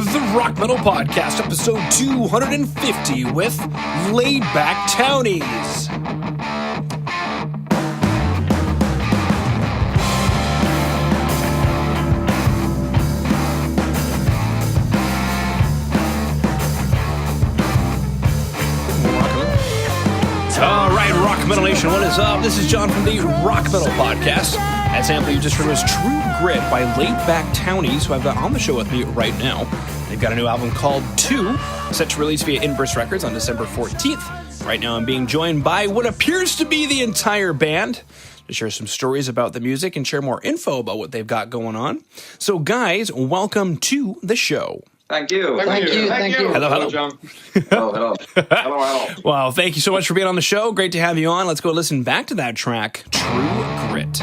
the Rock Metal Podcast, episode 250 with Laid Back Townies. All right, Rock Metal Nation, what is up? This is John from the Rock Metal Podcast. That sample you just heard was True Grit by Laid Back Townies, who I've got on the show with me right now. They've got a new album called 2, set to release via Inverse Records on December 14th. Right now I'm being joined by what appears to be the entire band to share some stories about the music and share more info about what they've got going on. So guys, welcome to the show. Thank you. Thank you. Hello. John. Hello. Well, thank you so much for being on the show. Great to have you on. Let's go listen back to that track, True Grit.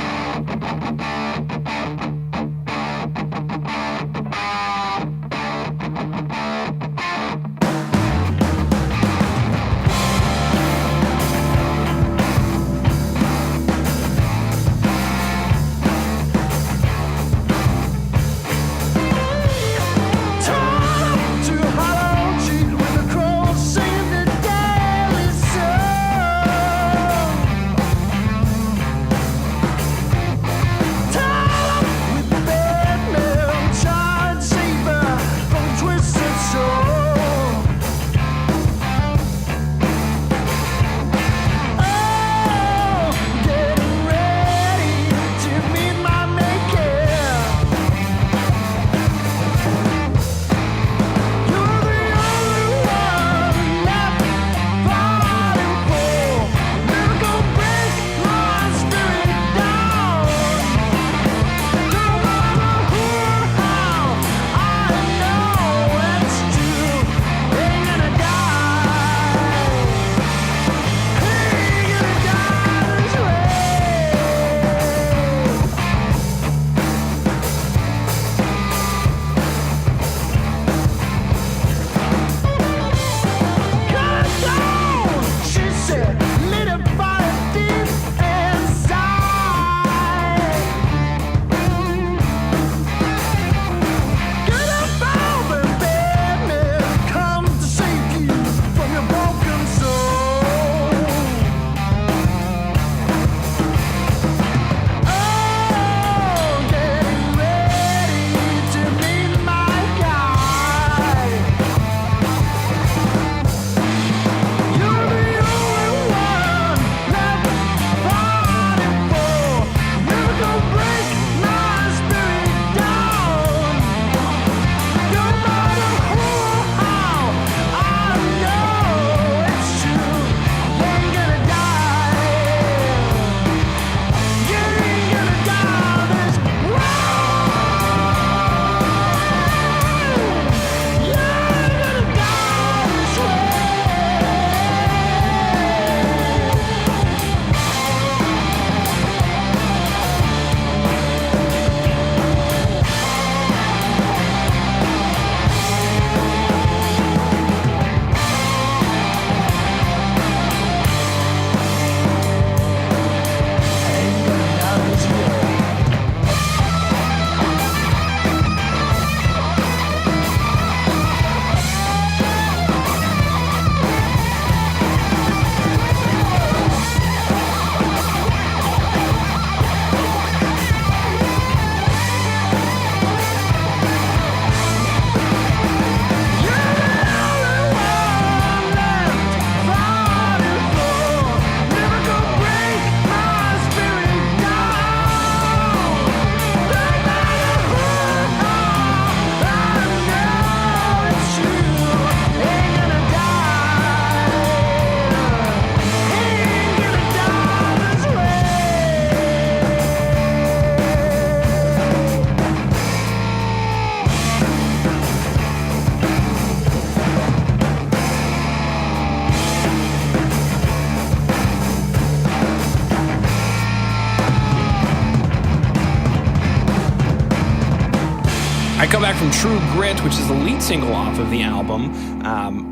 Come back from True Grit, which is the lead single off of the album.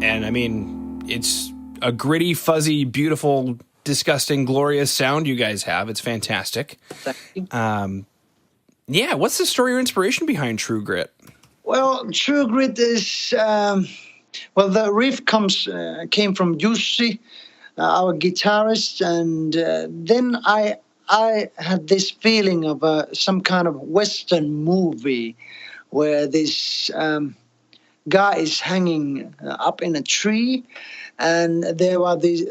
And I mean, it's a gritty, fuzzy, beautiful, disgusting, glorious sound you guys have. It's fantastic. Yeah, what's the story or inspiration behind True Grit? Well, True Grit is the riff came from Jussi, our guitarist, and then I had this feeling of some kind of Western movie where this guy is hanging up in a tree, and there are these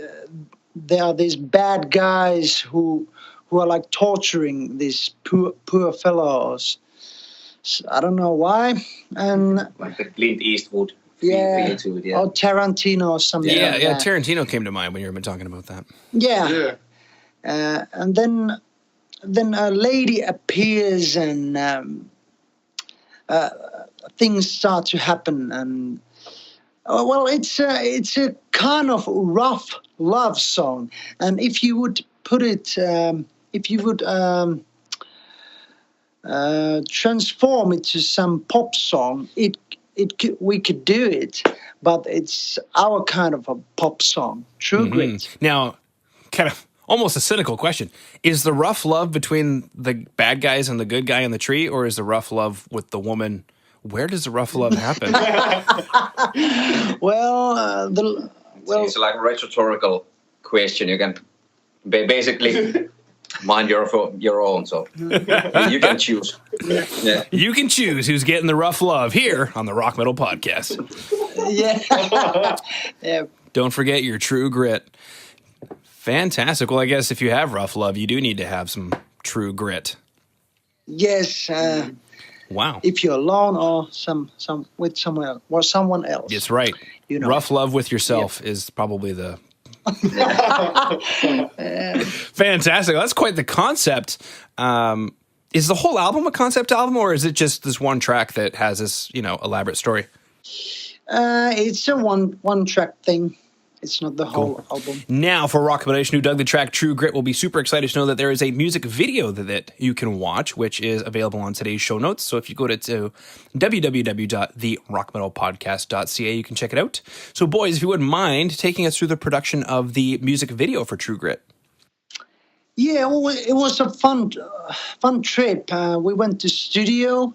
bad guys who are like torturing these poor fellows. So I don't know why, and Like the Clint Eastwood yeah, feel to it, yeah. or Tarantino or something. Yeah, like yeah. that. Tarantino came to mind when you were talking about that. Yeah. And then a lady appears and things start to happen, and it's a kind of rough love song, and if you would put it, if you would transform it to some pop song, we could do it, but it's our kind of a pop song. True Grit. Now, kind of almost a cynical question. Is the rough love between the bad guys and the good guy in the tree, or is the rough love with the woman? Where does the rough love happen? It's like a rhetorical question. You can basically mind your own, so you can choose. Yeah. You can choose who's getting the rough love here on the Rock Metal Podcast. Yeah. Don't forget your True Grit. Fantastic. Well, I guess if you have rough love, you do need to have some True Grit. Yes. Wow. If you're alone or with someone else. It's right. You know. Rough love with yourself is probably the... Fantastic. That's quite the concept. Is the whole album a concept album, or is it just this one track that has this, elaborate story? It's a one track thing. It's not the whole album. Now, for Rock Metal Nation who dug the track True Grit, will be super excited to know that there is a music video that you can watch, which is available on today's show notes. So if you go to www.therockmetalpodcast.ca, you can check it out. So, boys, if you wouldn't mind taking us through the production of the music video for True Grit. Yeah, well, it was a fun trip. We went to studio.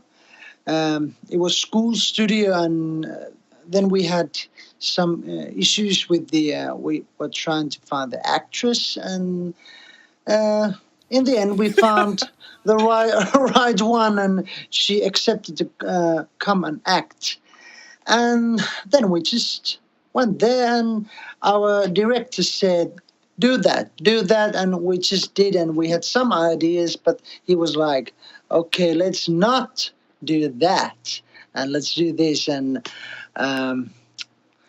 It was school studio, and then we had some issues with we were trying to find the actress, and in the end we found the right one, and she accepted to come and act. And then we just went there, and our director said, do that, and we just did, and we had some ideas, but he was like, okay, let's not do that, and let's do this, and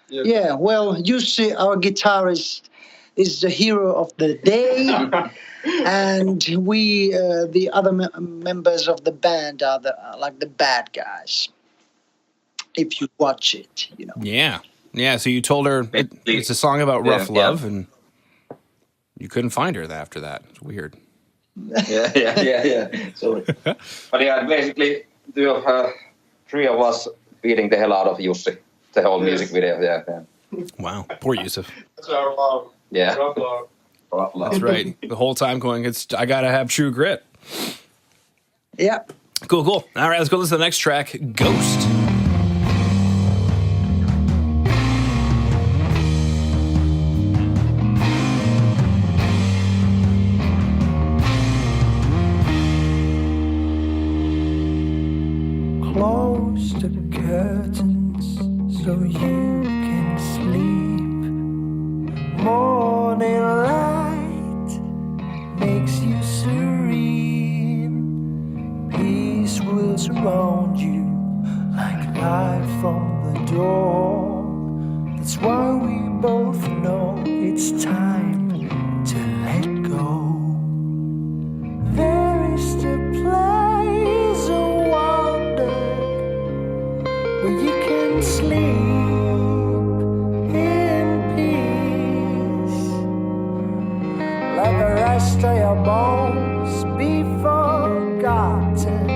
Jussi, our guitarist, is the hero of the day, and we, the other members of the band, are the bad guys. If you watch it, Yeah. So you told her it's a song about rough love, and you couldn't find her after that. It's weird. Yeah. So, but yeah, basically, three of us beating the hell out of Jussi. The whole music video, yeah. Wow, poor Yusuf. That's our love. Yeah. Rough love. That's right. The whole time going, I gotta have True Grit. Yeah. Cool. All right, let's go listen to the next track, Ghost. Close the curtains so you can sleep. Morning light makes you serene. Peace will surround you like light from the dawn. That's why we both know it's time to let go. There is the place of wonder where you can sleep in peace. Let the rest of your bones be forgotten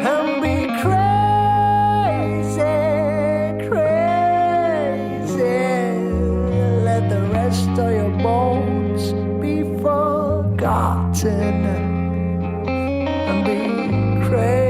and be crazy. Let the rest of your bones be forgotten and be crazy.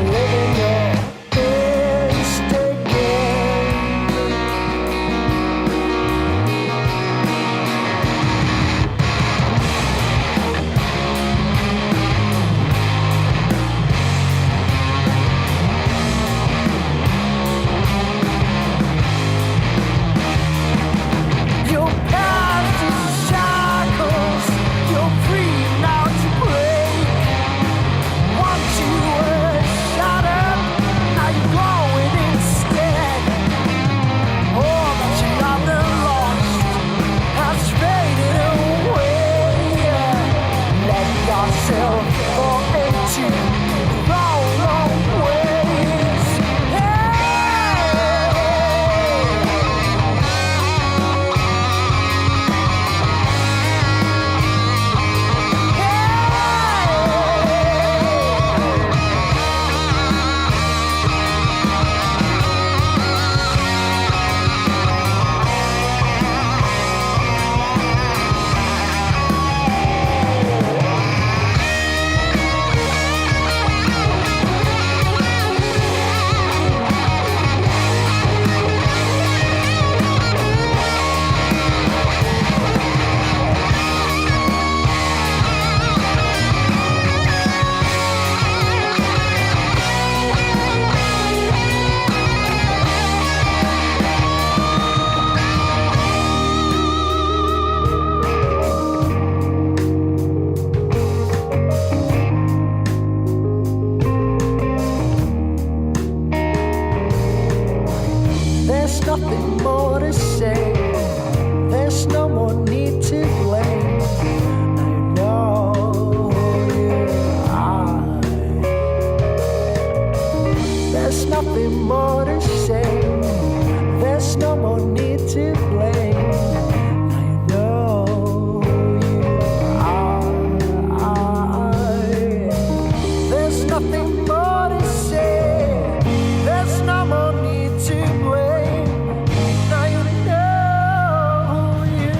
living your best again. Your past is shackles, you're free now to break. Once you were shattered, now you're glowing instead. All that you rather lost has faded away. Let yourself fall into the wrong ways. There's nothing more to say. There's no more need to blame. I know you are. There's nothing more to say. There's no more need to blame. I know you are. There's nothing more to say. There's no more need to blame. Now you know you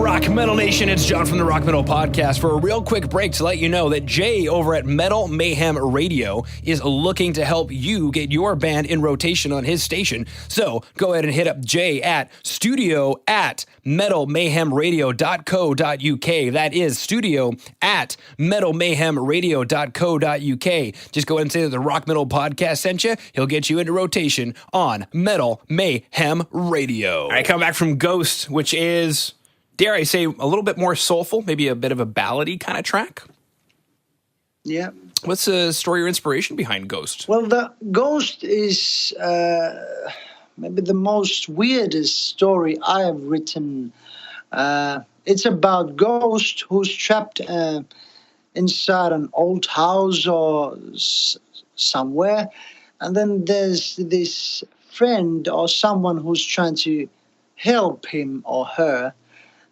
Rock Metal Nation, it's John from the Rock Metal Podcast for a real quick break to let you know that Jay over at Metal Mayhem Radio is looking to help you get your band in rotation on his station. So go ahead and hit up Jay at studio@metalmayhemradio.co.uk. That is studio@metalmayhemradio.co.uk. Just go ahead and say that the Rock Metal Podcast sent you. He'll get you into rotation on Metal Mayhem Radio. All right, come back from Ghost, which is, dare I say, a little bit more soulful, maybe a bit of a ballady kind of track. Yeah. What's the story or inspiration behind Ghost? Well, the Ghost is maybe the most weirdest story I have written. It's about Ghost who's trapped inside an old house or somewhere, and then there's this friend or someone who's trying to help him or her,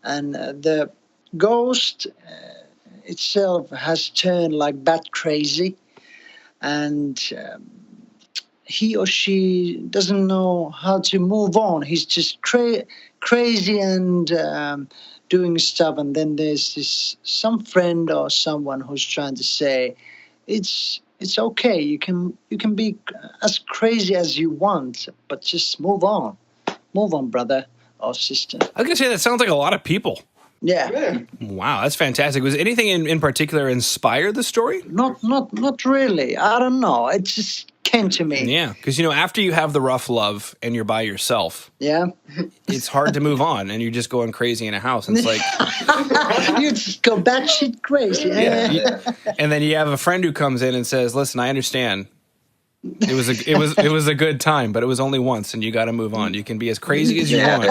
and the Ghost itself has turned like bat crazy, and he or she doesn't know how to move on. He's just crazy and doing stuff, and then there's some friend or someone who's trying to say, it's okay. You can be as crazy as you want, but just move on, brother or sister. I was gonna say that sounds like a lot of people. Yeah. Wow, that's fantastic. Was anything in particular inspired the story? Not really. I don't know. It just came to me. Yeah, because after you have the rough love and you're by yourself, Yeah. it's hard to move on, and you're just going crazy in a house. And it's like, You just go batshit crazy. and then you have a friend who comes in and says, "Listen, I understand. It was a good time, but it was only once, and you got to move on. You can be as crazy as you want,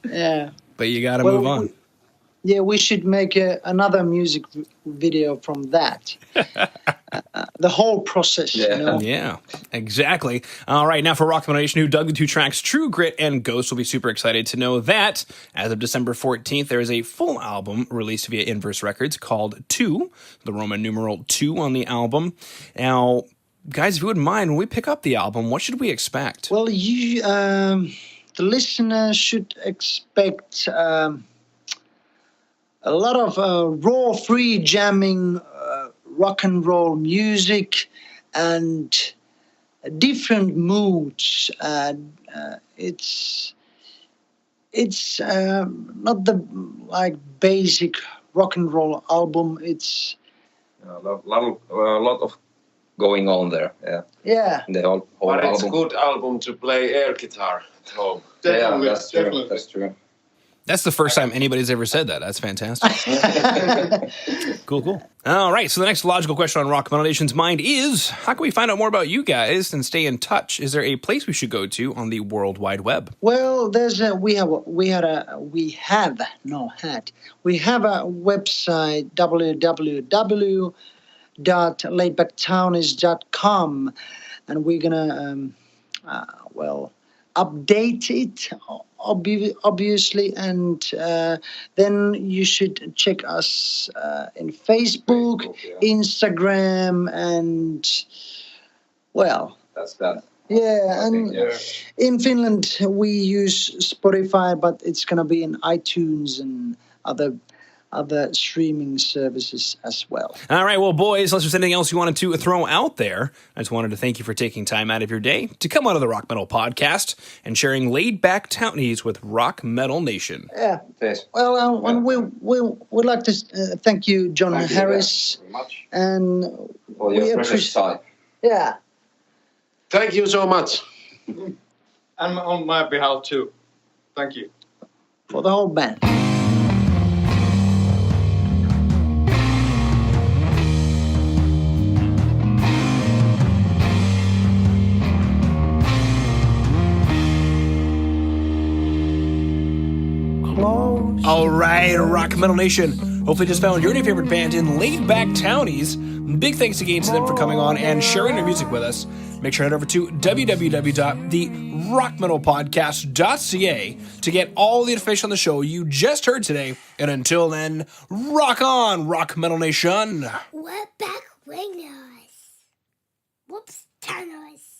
Yeah. but you got to move on." We should make another music video from that. The whole process, Yeah, exactly. All right, now for Rock Metal Nation, who dug the two tracks True Grit and Ghost, will be super excited to know that as of December 14th, there is a full album released via Inverse Records called 2, the Roman numeral 2 on the album. Now, guys, if you wouldn't mind, when we pick up the album, what should we expect? Well, the listener should expect a lot of raw, free jamming, rock and roll music, and different moods. It's not the basic rock and roll album. It's A lot of going on there. Yeah. yeah. The whole But it's a album. good album to play air guitar at home. Yeah, that's true. That's true. That's the first time anybody's ever said that. That's fantastic. Cool. All right, so the next logical question on Rock Metal Nation's mind is, how can we find out more about you guys and stay in touch? Is there a place we should go to on the World Wide Web? Well, we have a website, www.laidbacktownies.com, and we're gonna update it obviously, and then you should check us in Facebook, Instagram, and That's that. yeah, and in Finland we use Spotify, but it's gonna be in iTunes and other streaming services as well. All right, well, boys, unless there's anything else you wanted to throw out there, I just wanted to thank you for taking time out of your day to come onto the Rock Metal Podcast and sharing Laid Back Townies with Rock Metal Nation. Yeah. Yes. Well, and we would like to thank you, John Harris, very much. and For we your precious time. Yeah. Thank you so much. And on my behalf too. Thank you. For the whole band. All right, Rock Metal Nation. Hopefully just found your new favorite band in Laid Back Townies. Big thanks again to them for coming on and sharing their music with us. Make sure to head over to www.therockmetalpodcast.ca to get all the information on the show you just heard today. And until then, rock on, Rock Metal Nation. We're back winners. Whoops, turners.